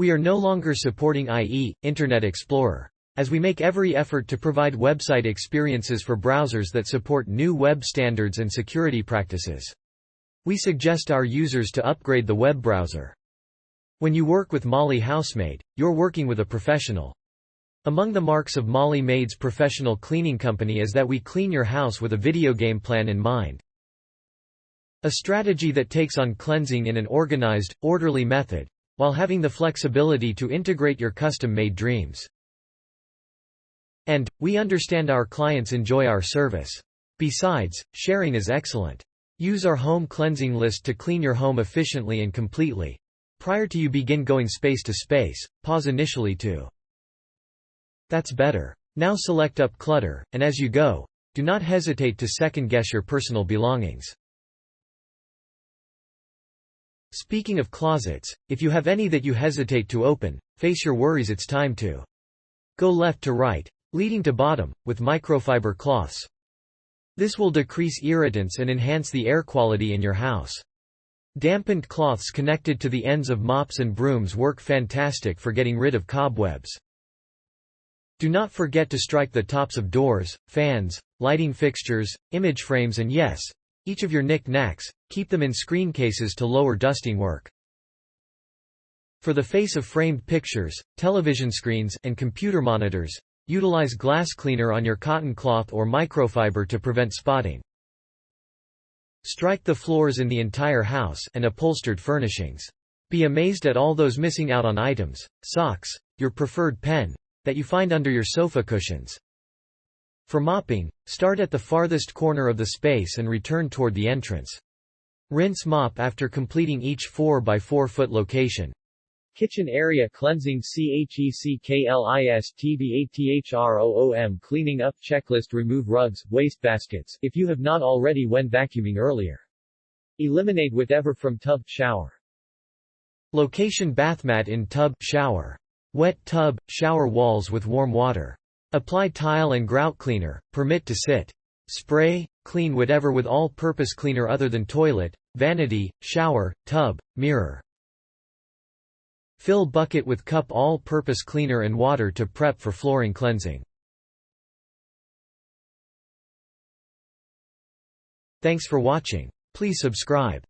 We are no longer supporting IE, Internet Explorer, as we make every effort to provide website experiences for browsers that support new web standards and security practices. We suggest our users to upgrade the web browser. When you work with Molly Housemaid, you're working with a professional. Among the marks of Molly Maid's professional cleaning company is that we clean your house with a video game plan in mind. A strategy that takes on cleansing in an organized, orderly method, while having the flexibility to integrate your custom-made dreams. And, we understand our clients enjoy our service. Besides, sharing is excellent. Use our home cleansing list to clean your home efficiently and completely. Prior to you begin going space to space, pause initially to. That's better. Now select Up Clutter, and as you go, do not hesitate to second-guess your personal belongings. Speaking of closets, if you have any that you hesitate to open, face your worries, it's time to go left to right, leading to bottom, with microfiber cloths. This will decrease irritants and enhance the air quality in your house. Dampened cloths connected to the ends of mops and brooms work fantastic for getting rid of cobwebs. Do not forget to strike the tops of doors, fans, lighting fixtures, image frames, and yes, each of your knick-knacks. Keep them in screen cases to lower dusting work. For the face of framed pictures, television screens, and computer monitors, utilize glass cleaner on your cotton cloth or microfiber to prevent spotting. Strike the floors in the entire house and upholstered furnishings. Be amazed at all those missing out on items, socks, your preferred pen, that you find under your sofa cushions. For mopping, start at the farthest corner of the space and return toward the entrance. Rinse mop after completing each 4 by 4 foot location. Kitchen area cleansing CHECKLISTBATHROOM cleaning up checklist. Remove rugs, wastebaskets if you have not already when vacuuming earlier. Eliminate whatever from tub, shower. Location bath mat in tub, shower. Wet tub, shower walls with warm water. Apply tile and grout cleaner, permit to sit. Spray, clean whatever with all-purpose cleaner other than toilet, vanity, shower, tub, mirror. Fill bucket with cup all-purpose cleaner and water to prep for flooring cleansing. Thanks for watching. Please subscribe.